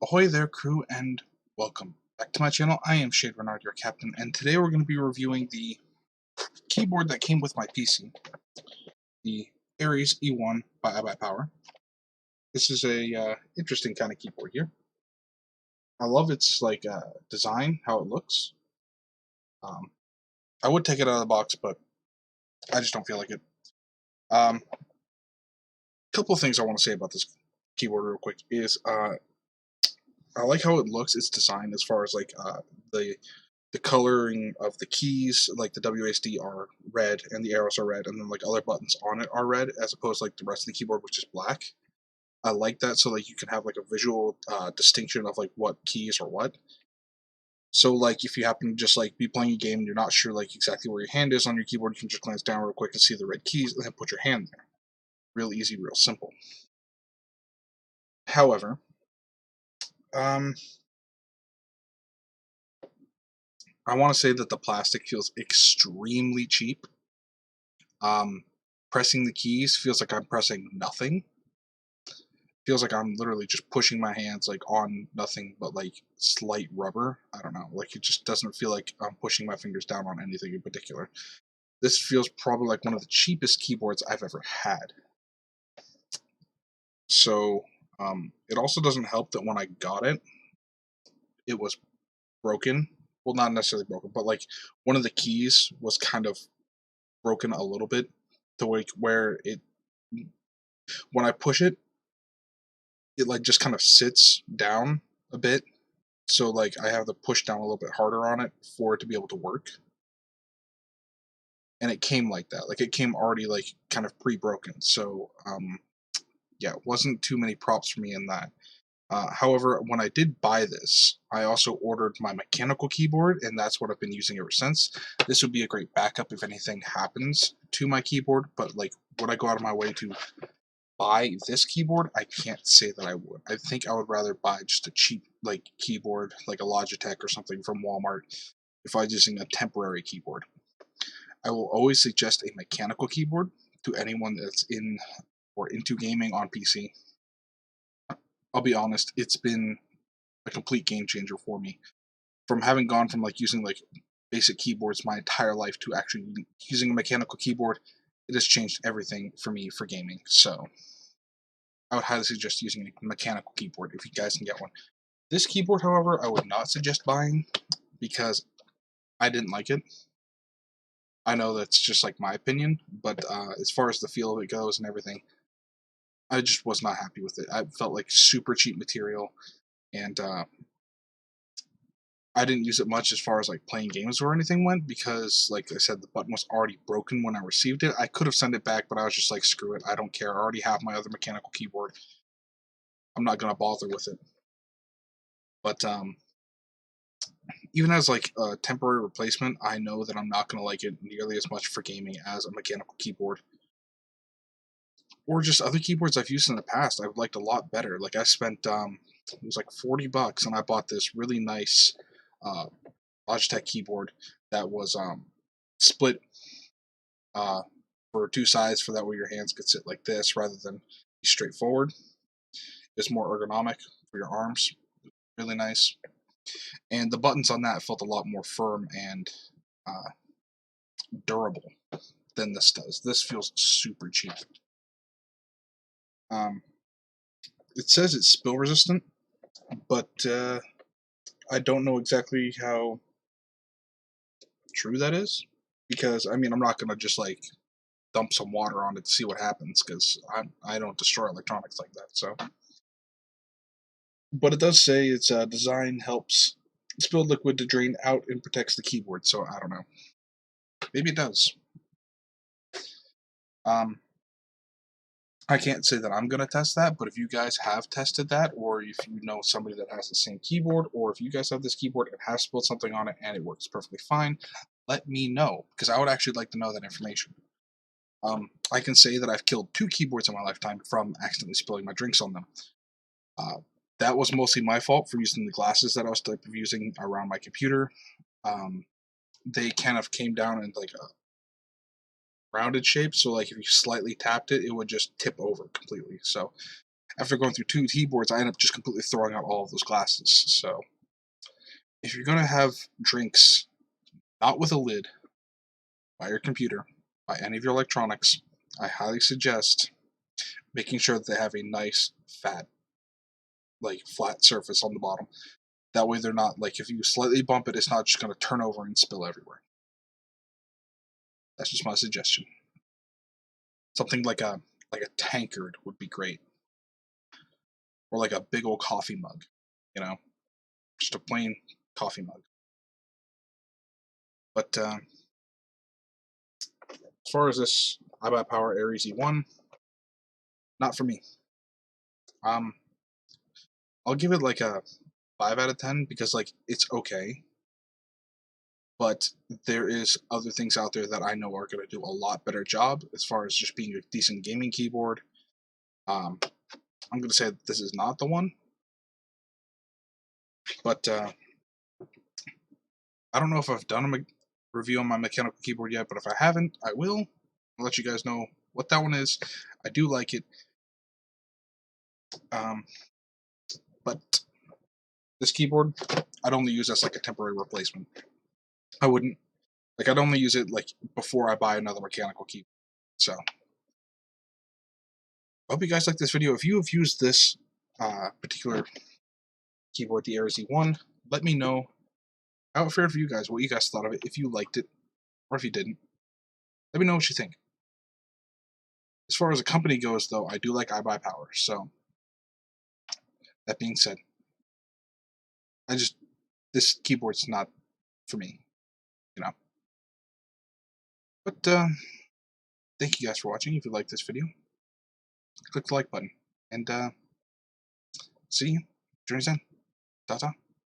Ahoy there, crew, and welcome back to my channel. I am Shayde Reynard, your captain, and today we're going to be reviewing the keyboard that came with my PC, the Aries E1 by iBuyPower. This is a interesting kind of keyboard here. I love its design, how it looks. I would take it out of the box, but I just don't feel like it. Couple of things I want to say about this keyboard real quick is I like how it looks. Its design, as far as the coloring of the keys, like the WASD are red and the arrows are red, and then like other buttons on it are red, as opposed to like the rest of the keyboard, which is black. I like that, so like you can have like a visual distinction of like what keys are what. So like if you happen to just like be playing a game and you're not sure like exactly where your hand is on your keyboard, you can just glance down real quick and see the red keys and then put your hand there. Real easy, real simple. However, I want to say that the plastic feels extremely cheap. Pressing the keys feels like I'm pressing nothing. Feels like I'm literally just pushing my hands like on nothing but like slight rubber. I don't know, like it just doesn't feel like I'm pushing my fingers down on anything in particular. This feels probably like one of the cheapest keyboards I've ever had. So it also doesn't help that when I got it, it was broken. Well, not necessarily broken, but like one of the keys was kind of broken a little bit to where it, when I push it, it like just kind of sits down a bit. So like I have to push down a little bit harder on it for it to be able to work. And it came like that. Like it came already like kind of pre-broken. So yeah, it wasn't too many props for me in that. However, when I did buy this, I also ordered my mechanical keyboard, and that's what I've been using ever since. This would be a great backup if anything happens to my keyboard, but like would I go out of my way to buy this keyboard? I can't say that I would. I think I would rather buy just a cheap like keyboard, like a Logitech or something from Walmart, if I was using a temporary keyboard. I will always suggest a mechanical keyboard to anyone that's in or into gaming on PC. I'll be honest, it's been a complete game changer for me. From having gone from like using like basic keyboards my entire life to actually using a mechanical keyboard, it has changed everything for me for gaming. So I would highly suggest using a mechanical keyboard if you guys can get one. This keyboard, however, I would not suggest buying because I didn't like it. I know that's just like my opinion, but as far as the feel of it goes and everything, I just was not happy with it. I felt like super cheap material, and I didn't use it much as far as like playing games or anything went because, like I said, the button was already broken when I received it. I could have sent it back, but I was just like, screw it, I don't care. I already have my other mechanical keyboard. I'm not gonna bother with it. But even as like a temporary replacement, I know that I'm not gonna like it nearly as much for gaming as a mechanical keyboard. Or just other keyboards I've used in the past, I've liked a lot better. Like I spent it was like $40 and I bought this really nice uh, Logitech keyboard that was split uh, for two sides, for that way your hands could sit like this rather than be straightforward. It's more ergonomic for your arms. Really nice. And the buttons on that felt a lot more firm and uh, durable than this does. This feels super cheap. It says it's spill resistant, but I don't know exactly how true that is, because I mean I'm not gonna just like dump some water on it to see what happens, because I don't destroy electronics like that. So, but it does say its design helps spilled liquid to drain out and protects the keyboard. So I don't know. Maybe it does. Um, I can't say that I'm gonna test that, but if you guys have tested that, or if you know somebody that has the same keyboard, or if you guys have this keyboard and have spilled something on it and it works perfectly fine, let me know, because I would actually like to know that information. I can say that I've killed 2 keyboards in my lifetime from accidentally spilling my drinks on them. Uh, that was mostly my fault for using the glasses that I was type of using around my computer. Um, they kind of came down in like a rounded shape, so like if you slightly tapped it, it would just tip over completely. So after going through 2 keyboards, I end up just completely throwing out all of those glasses. So if you're gonna have drinks not with a lid by your computer, by any of your electronics, I highly suggest making sure that they have a nice fat, like flat surface on the bottom. That way they're not, like, if you slightly bump it, it's not just gonna turn over and spill everywhere. That's just my suggestion. Something like a tankard would be great. Or like a big old coffee mug, you know? Just a plain coffee mug. But as far as this iBuyPower Aries E1, not for me. I'll give it like a 5 out of 10 because like it's okay, but there is other things out there that I know are going to do a lot better job as far as just being a decent gaming keyboard. I'm going to say that this is not the one, but I don't know if I've done a review on my mechanical keyboard yet, but if I haven't, I will. I'll let you guys know what that one is. I do like it. But this keyboard, I'd only use as like a temporary replacement. I wouldn't, like, I'd only use it like before I buy another mechanical keyboard. So, I hope you guys like this video. If you have used this particular keyboard, the Aries E1, let me know how it fared for you guys, what you guys thought of it, if you liked it, or if you didn't. Let me know what you think. As far as a company goes, though, I do like iBuyPower. So, that being said, this keyboard's not for me, you know. But thank you guys for watching. If you liked this video, click the like button, and see you. Join us then. Ta-ta.